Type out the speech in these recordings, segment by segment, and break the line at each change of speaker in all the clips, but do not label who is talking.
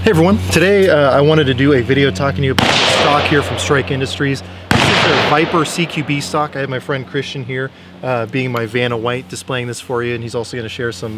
Hey everyone, today I wanted to do a video talking to you about the stock here from Strike Industries. This is their Viper CQB stock. I have my friend Christian here being my Vanna White displaying this for you, and he's also going to share some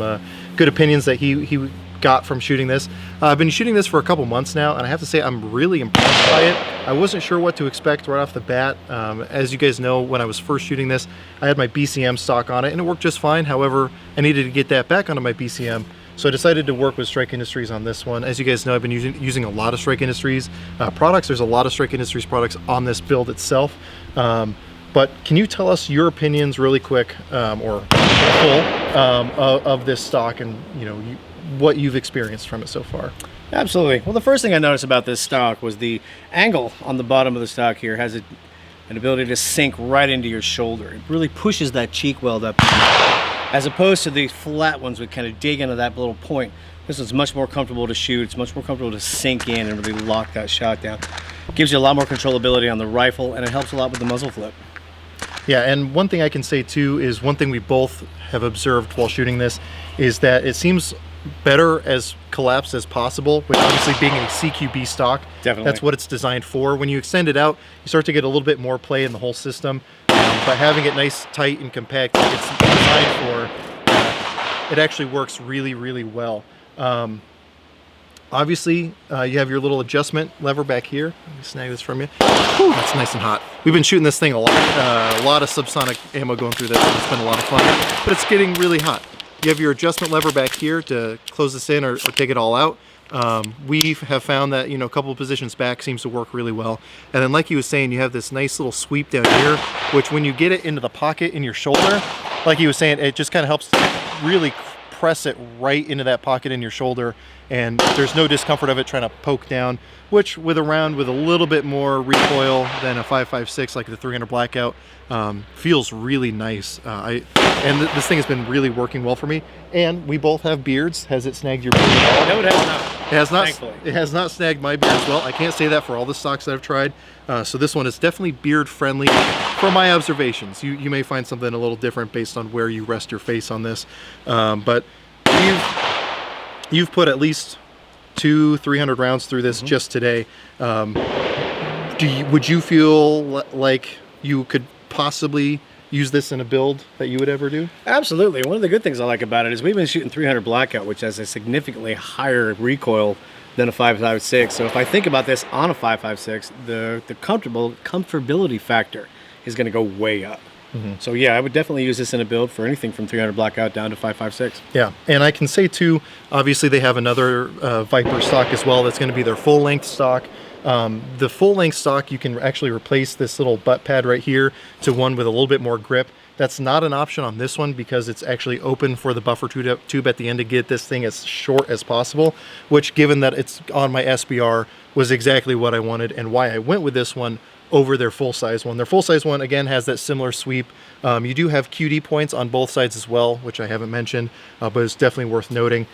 good opinions that he got from shooting this. I've been shooting this for a couple months now, and I have to say I'm really impressed by it. I wasn't sure what to expect right off the bat. As you guys know, when I was first shooting this, I had my BCM stock on it and it worked just fine. However, I needed to get that back onto my BCM. So I decided to work with Strike Industries on this one. As you guys know, I've been using a lot of Strike Industries products. There's a lot of Strike Industries products on this build itself. But can you tell us your opinions really quick, or full, of this stock, and what you've experienced from it so far?
Absolutely. Well, the first thing I noticed about this stock was the angle on the bottom of the stock here has an ability to sink right into your shoulder. It really pushes that cheek weld up, as opposed to the flat ones would kind of dig into that little point. This is much more comfortable to shoot. It's much more comfortable to sink in and really lock that shot down. It gives you a lot more controllability on the rifle, and it helps a lot with the muzzle flip.
Yeah, and one thing I can say too is one thing we both have observed while shooting this is that it seems better as collapsed as possible, which obviously being a CQB stock,
definitely, that's
what it's designed for. When you extend it out, you start to get a little bit more play in the whole system. But having it nice, tight, and compact, like it's designed for, it actually works really, really well. Obviously, you have your little adjustment lever back here. Let me snag this from you. Whew, that's nice and hot. We've been shooting this thing a lot of subsonic ammo going through this, and it's been a lot of fun, but it's getting really hot. You have your adjustment lever back here to close this in or take it all out. We have found that, a couple of positions back seems to work really well. And then like he was saying, you have this nice little sweep down here, which when you get it into the pocket in your shoulder, like he was saying, it just kind of helps really press it right into that pocket in your shoulder, and there's no discomfort of it trying to poke down, which with a round with a little bit more recoil than a 5.56 like the 300 Blackout feels really nice. This thing has been really working well for me, and we both have beards. Has it snagged your beard at all?
No, it has not.
It has not.
Thankfully.
It has not snagged my beard as well. I can't say that for all the stocks that I've tried. So this one is definitely beard friendly from my observations. You may find something a little different based on where you rest your face on this. But you've put at least 200-300 rounds through this just today. Would you feel like you could possibly use this in a build that you would ever do?
Absolutely. One of the good things I like about it is we've been shooting 300 Blackout, which has a significantly higher recoil than a 5.56. So if I think about this on a 5.56, the comfortability factor is going to go way up. So yeah, I would definitely use this in a build for anything from 300 Blackout down to 5.56.
Yeah, and I can say too, obviously they have another Viper stock as well that's going to be their full-length stock. The full-length stock, you can actually replace this little butt pad right here to one with a little bit more grip. That's not an option on this one because it's actually open for the buffer tube at the end to get this thing as short as possible, which, given that it's on my SBR, was exactly what I wanted and why I went with this one over their full-size one. Their full-size one, again, has that similar sweep. You do have QD points on both sides as well, which I haven't mentioned, but it's definitely worth noting.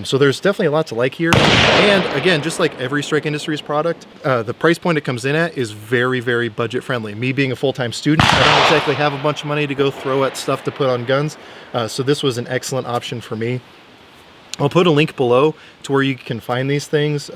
So there's definitely a lot to like here. And again, just like every Strike Industries product, the price point it comes in at is very, very budget-friendly. Me being a full-time student, I don't exactly have a bunch of money to go throw at stuff to put on guns, so this was an excellent option for me. I'll put a link below to where you can find these things.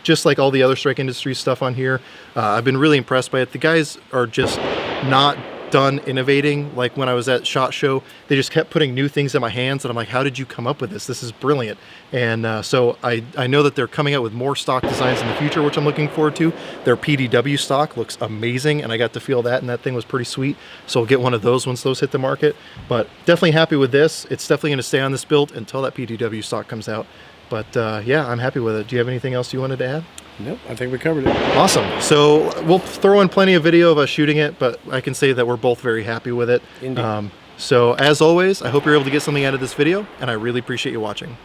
Just like all the other Strike Industries stuff on here, I've been really impressed by it. The guys are just not done innovating. Like when I was at SHOT Show, they just kept putting new things in my hands, and I'm like, how did you come up with this? This is brilliant. And so I know that they're coming out with more stock designs in the future, which I'm looking forward to. Their PDW stock looks amazing, and I got to feel that, and that thing was pretty sweet. So I'll get one of those once those hit the market. But definitely happy with this. It's definitely going to stay on this build until that PDW stock comes out. But yeah, I'm happy with it. Do you have anything else you wanted to add?
Nope, I think we covered it.
Awesome. So we'll throw in plenty of video of us shooting it, but I can say that we're both very happy with it.
Indeed.
So as always, I hope you're able to get something out of this video, and I really appreciate you watching.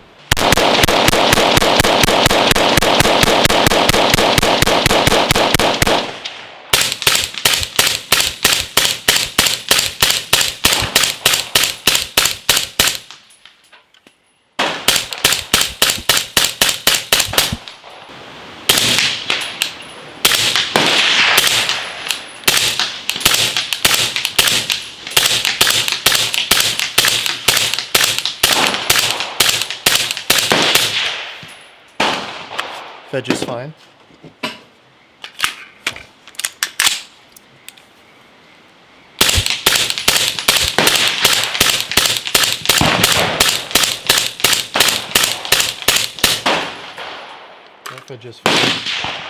Fed just fine. That fed just fine.